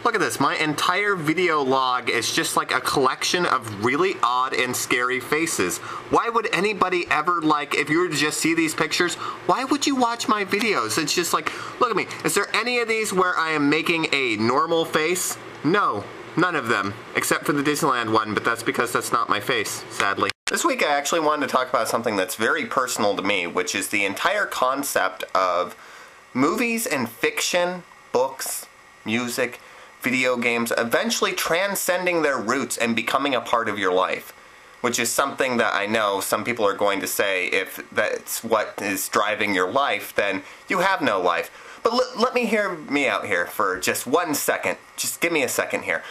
Look at this, my entire video log is just like a collection of really odd and scary faces. Why would anybody ever, like, if you were to just see these pictures, why would you watch my videos? It's just like, look at me. Is there any of these where I am making a normal face? No, none of them, except for the Disneyland one, but that's because that's not my face, sadly. This week I actually wanted to talk about something that's very personal to me, which is the entire concept of movies and fiction, books, music, video games, eventually transcending their roots and becoming a part of your life. Which is something that I know some people are going to say, if that's what is driving your life, then you have no life. But let me hear me out here for just 1 second. Just give me a second here.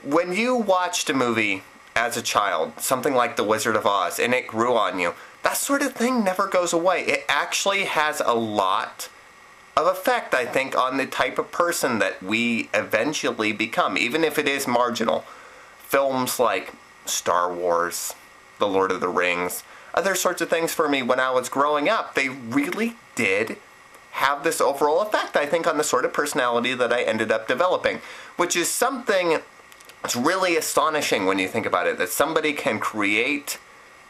When you watched a movie as a child, something like The Wizard of Oz, and it grew on you, that sort of thing never goes away. It actually has a lot of effect, I think, on the type of person that we eventually become, even if it is marginal. Films like Star Wars, The Lord of the Rings, other sorts of things for me when I was growing up, they really did have this overall effect, I think, on the sort of personality that I ended up developing, which is something that's really astonishing when you think about it, that somebody can create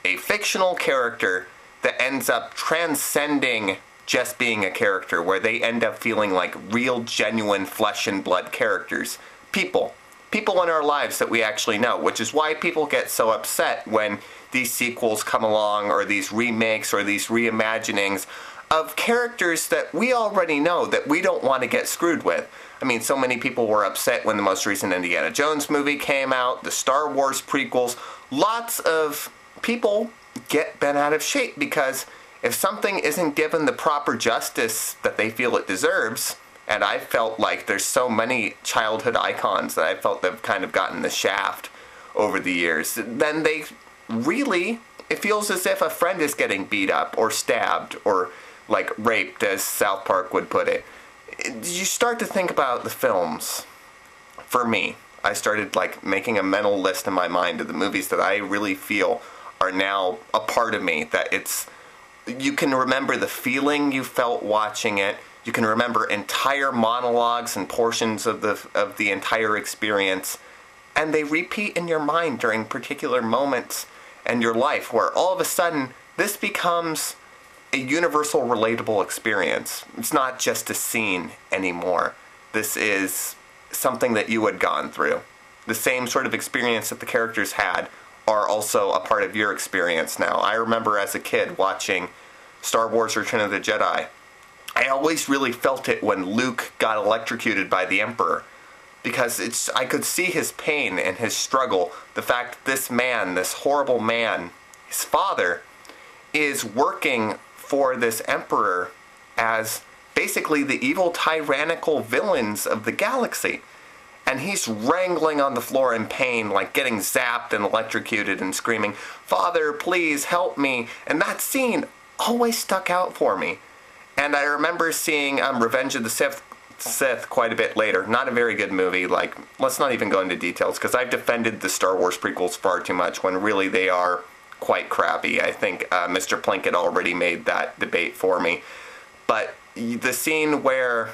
a fictional character that ends up transcending just being a character, where they end up feeling like real, genuine flesh and blood characters. People in our lives that we actually know, which is why people get so upset when these sequels come along, or these remakes, or these reimaginings of characters that we already know that we don't want to get screwed with. I mean, so many people were upset when the most recent Indiana Jones movie came out, the Star Wars prequels. Lots of people get bent out of shape because if something isn't given the proper justice that they feel it deserves, and I felt like there's so many childhood icons that I felt they've kind of gotten the shaft over the years, then it feels as if a friend is getting beat up or stabbed or like raped, as South Park would put it. You start to think about the films. For me, I started like making a mental list in my mind of the movies that I really feel are now a part of me, that you can remember the feeling you felt watching it. You can remember entire monologues and portions of the entire experience, and they repeat in your mind during particular moments in your life where all of a sudden this becomes a universal relatable experience. It's not just a scene anymore. This is something that you had gone through. The same sort of experience that the characters had are also a part of your experience now. I remember as a kid watching Star Wars: Return of the Jedi. I always really felt it when Luke got electrocuted by the Emperor, because I could see his pain and his struggle. The fact that this man, this horrible man, his father, is working for this Emperor as basically the evil tyrannical villains of the galaxy. And he's wrangling on the floor in pain, like getting zapped and electrocuted and screaming, "Father, please help me." And that scene always stuck out for me. And I remember seeing Revenge of the Sith quite a bit later. Not a very good movie. Like, let's not even go into details, because I've defended the Star Wars prequels far too much when really they are quite crappy. I think Mr. Plinkett already made that debate for me. But the scene where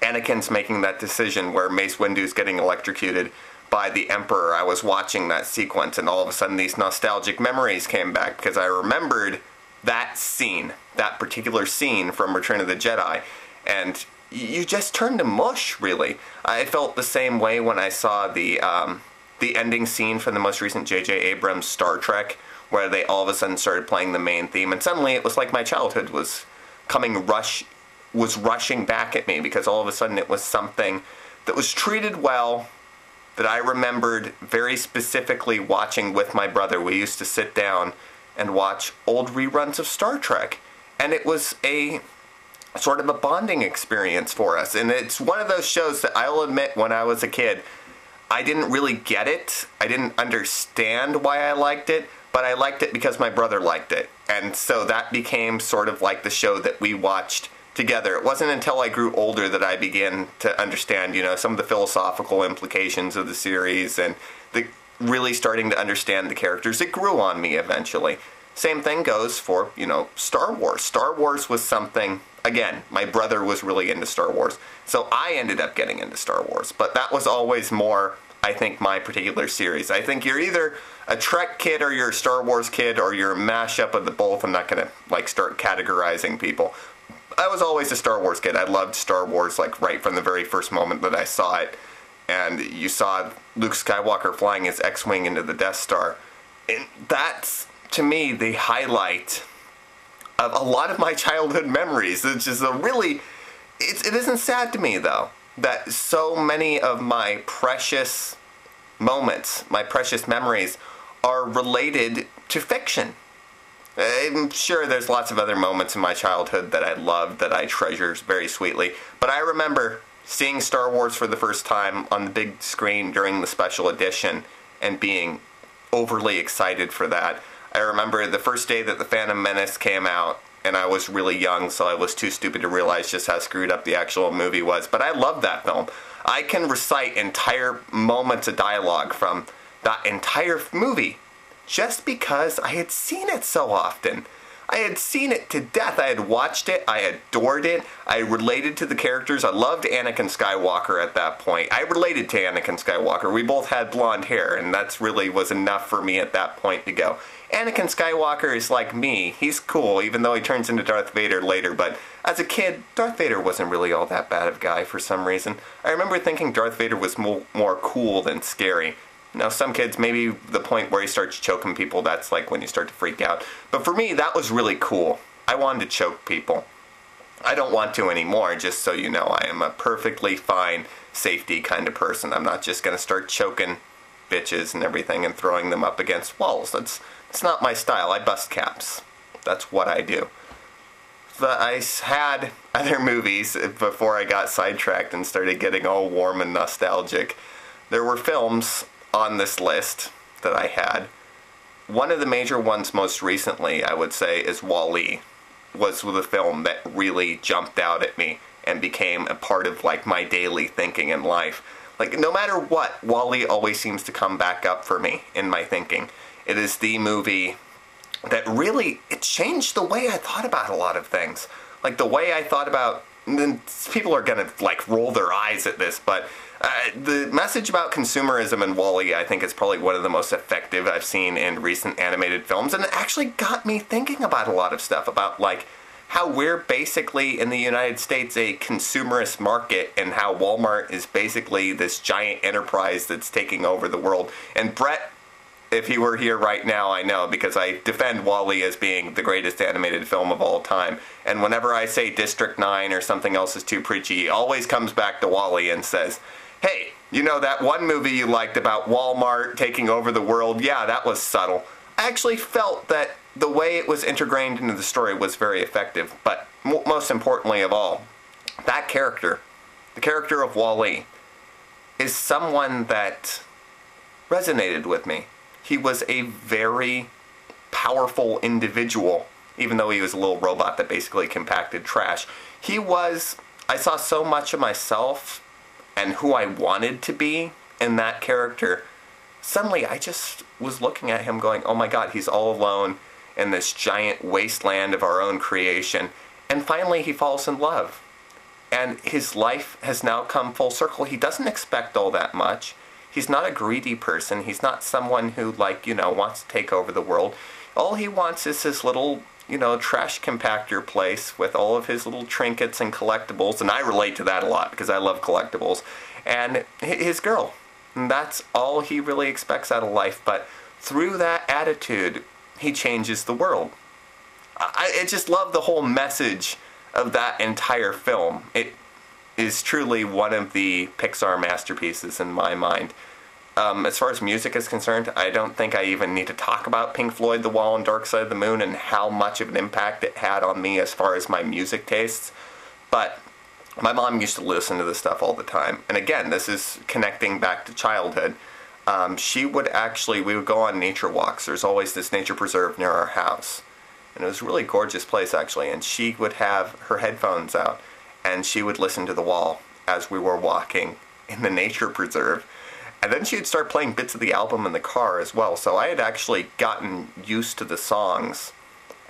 Anakin's making that decision, where Mace Windu's getting electrocuted by the Emperor, I was watching that sequence, and all of a sudden these nostalgic memories came back, because I remembered that scene, that particular scene from Return of the Jedi, and you just turn to mush, really. I felt the same way when I saw the ending scene from the most recent J.J. Abrams Star Trek, where they all of a sudden started playing the main theme, and suddenly it was like my childhood was rushing back at me, because all of a sudden it was something that was treated well, that I remembered very specifically watching with my brother. We used to sit down and watch old reruns of Star Trek, and it was a sort of a bonding experience for us. And it's one of those shows that I'll admit, when I was a kid, I didn't really get it. I didn't understand why I liked it, but I liked it because my brother liked it. And so that became sort of like the show that we watched together. It wasn't until I grew older that I began to understand, some of the philosophical implications of the series, and really starting to understand the characters. It grew on me eventually. Same thing goes for, Star Wars. Star Wars was something again, my brother was really into Star Wars, so I ended up getting into Star Wars. But that was always more, I think, my particular series. I think you're either a Trek kid or you're a Star Wars kid, or you're a mashup of the both. I'm not going to, like, start categorizing people. I was always a Star Wars kid. I loved Star Wars, like, right from the very first moment that I saw it. And you saw Luke Skywalker flying his X-Wing into the Death Star. And that's, to me, the highlight of a lot of my childhood memories. It's just a really... It isn't sad to me, though, that so many of my precious moments, my precious memories, are related to fiction. I'm sure there's lots of other moments in my childhood that I loved, that I treasure very sweetly. But I remember seeing Star Wars for the first time on the big screen during the special edition and being overly excited for that. I remember the first day that The Phantom Menace came out, and I was really young, so I was too stupid to realize just how screwed up the actual movie was. But I loved that film. I can recite entire moments of dialogue from that entire movie just because I had seen it so often. I had seen it to death. I had watched it. I adored it. I related to the characters. I loved Anakin Skywalker at that point. I related to Anakin Skywalker. We both had blonde hair, and that's really was enough for me at that point to go, Anakin Skywalker is like me. He's cool, even though he turns into Darth Vader later. But as a kid, Darth Vader wasn't really all that bad of a guy for some reason. I remember thinking Darth Vader was more cool than scary. Now, some kids, maybe the point where he starts choking people, that's like when you start to freak out. But for me, that was really cool. I wanted to choke people. I don't want to anymore, just so you know. I am a perfectly fine, safety kind of person. I'm not just going to start choking bitches and everything and throwing them up against walls. That's not my style. I bust caps. That's what I do. But I had other movies before I got sidetracked and started getting all warm and nostalgic. There were films on this list that I had. One of the major ones most recently, I would say, is Wall-E. Was the film that really jumped out at me and became a part of, like, my daily thinking in life. Like, no matter what, Wall-E always seems to come back up for me in my thinking. It is the movie that really, it changed the way I thought about a lot of things. Like, the way I thought about, and people are gonna, like, roll their eyes at this, but the message about consumerism in Wall-E, I think, is probably one of the most effective I've seen in recent animated films, and it actually got me thinking about a lot of stuff, about, like, how we're basically, in the United States, a consumerist market, and how Walmart is basically this giant enterprise that's taking over the world. And Brett, if he were here right now, I know, because I defend Wall-E as being the greatest animated film of all time. And whenever I say District 9 or something else is too preachy, he always comes back to Wall-E and says, hey, you know that one movie you liked about Walmart taking over the world? Yeah, that was subtle. I actually felt that the way it was integrated into the story was very effective. But most importantly of all, that character, the character of Wall-E, is someone that resonated with me. He was a very powerful individual, even though he was a little robot that basically compacted trash. I saw so much of myself and who I wanted to be in that character. Suddenly, I just was looking at him going, oh my god, he's all alone in this giant wasteland of our own creation. And finally, he falls in love. And his life has now come full circle. He doesn't expect all that much. He's not a greedy person. He's not someone who, like, you know, wants to take over the world. All he wants is his little, you know, trash compactor place with all of his little trinkets and collectibles. And I relate to that a lot because I love collectibles. And his girl. And that's all he really expects out of life. But through that attitude, he changes the world. I just love the whole message of that entire film. It is truly one of the Pixar masterpieces in my mind. As far as music is concerned, I don't think I even need to talk about Pink Floyd, The Wall, and Dark Side of the Moon and how much of an impact it had on me as far as my music tastes. But my mom used to listen to this stuff all the time. And again, this is connecting back to childhood. We would go on nature walks. There's always this nature preserve near our house. And it was a really gorgeous place, actually. And she would have her headphones out, and she would listen to The Wall as we were walking in the nature preserve. And then she would start playing bits of the album in the car as well. So I had actually gotten used to the songs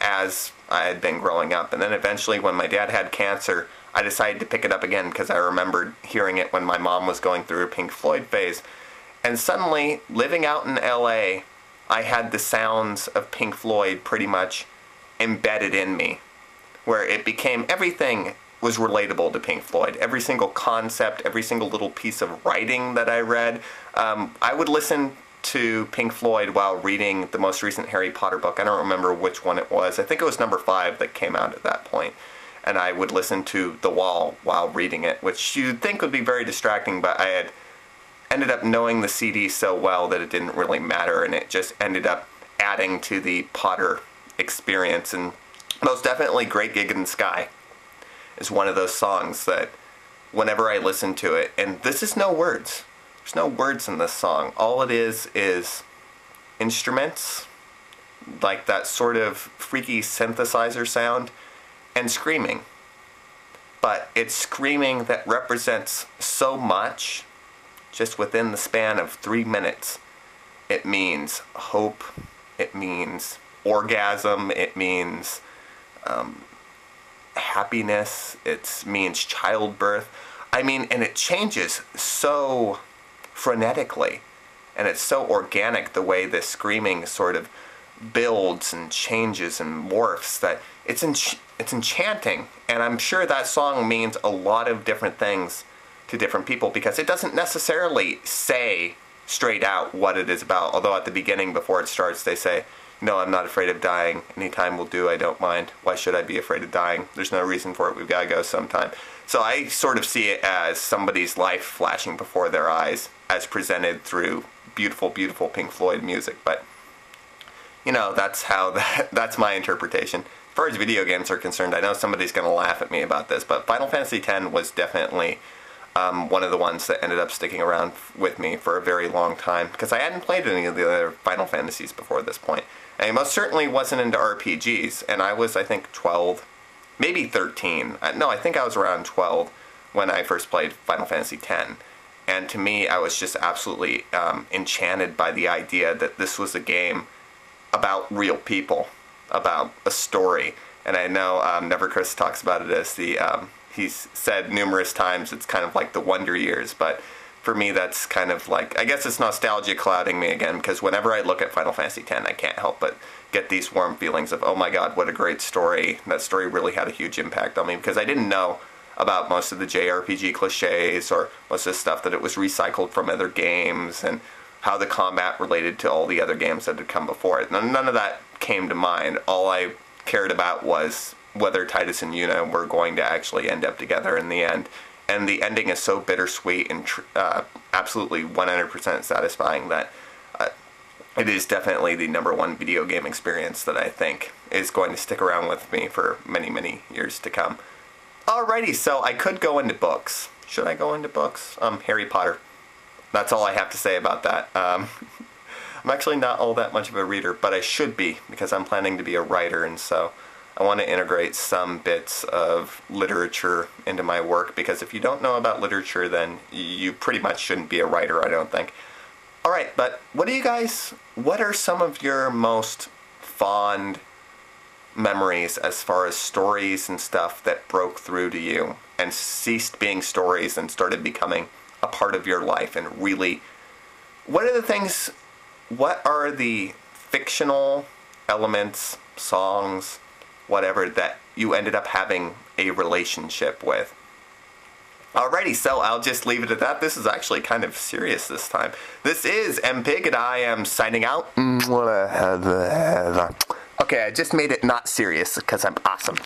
as I had been growing up. And then eventually when my dad had cancer, I decided to pick it up again because I remembered hearing it when my mom was going through a Pink Floyd phase. And suddenly, living out in LA, I had the sounds of Pink Floyd pretty much embedded in me, where it became everything was relatable to Pink Floyd. Every single concept, every single little piece of writing that I read. I would listen to Pink Floyd while reading the most recent Harry Potter book. I don't remember which one it was. I think it was number 5 that came out at that point. And I would listen to The Wall while reading it, which you'd think would be very distracting, but I had ended up knowing the CD so well that it didn't really matter, and it just ended up adding to the Potter experience. And most definitely Great Gig in the Sky is one of those songs that whenever I listen to it, and this is no words. There's no words in this song. All it is instruments, like that sort of freaky synthesizer sound, and screaming. But it's screaming that represents so much just within the span of 3 minutes. It means hope, it means orgasm, it means happiness, it means childbirth. I mean, and it changes so frenetically, and it's so organic the way this screaming sort of builds and changes and morphs that it's enchanting. And I'm sure that song means a lot of different things to different people because it doesn't necessarily say straight out what it is about, although at the beginning before it starts they say, "No, I'm not afraid of dying. Any time will do. I don't mind. Why should I be afraid of dying? There's no reason for it. We've got to go sometime." So I sort of see it as somebody's life flashing before their eyes as presented through beautiful, beautiful Pink Floyd music. But, you know, that's my interpretation. As far as video games are concerned, I know somebody's going to laugh at me about this, but Final Fantasy X was definitely one of the ones that ended up sticking around with me for a very long time because I hadn't played any of the other Final Fantasies before this point. And I most certainly wasn't into RPGs, and I was, I think, 12, maybe 13. No, I think I was around 12 when I first played Final Fantasy X. And to me, I was just absolutely enchanted by the idea that this was a game about real people, about a story. And I know Neverchris talks about it as he's said numerous times, it's kind of like the Wonder Years, but for me that's kind of like, I guess it's nostalgia clouding me again, because whenever I look at Final Fantasy X, I can't help but get these warm feelings of, oh my god, what a great story. That story really had a huge impact on me, because I didn't know about most of the JRPG cliches, or most of the stuff that it was recycled from other games, and how the combat related to all the other games that had come before it. None of that came to mind. All I cared about was whether Titus and Yuna were going to actually end up together in the end. And the ending is so bittersweet and absolutely 100% satisfying that it is definitely the #1 video game experience that I think is going to stick around with me for many, many years to come. Alrighty, so I could go into books. Should I go into books? Harry Potter. That's all I have to say about that. I'm actually not all that much of a reader, but I should be, because I'm planning to be a writer, and so I want to integrate some bits of literature into my work, because if you don't know about literature, then you pretty much shouldn't be a writer, I don't think. Alright, but what are some of your most fond memories as far as stories and stuff that broke through to you and ceased being stories and started becoming a part of your life? And really, what are the fictional elements, songs, whatever, that you ended up having a relationship with? Alrighty, so I'll just leave it at that. This is actually kind of serious this time. This is MPig, and I am signing out. Okay, I just made it not serious because I'm awesome.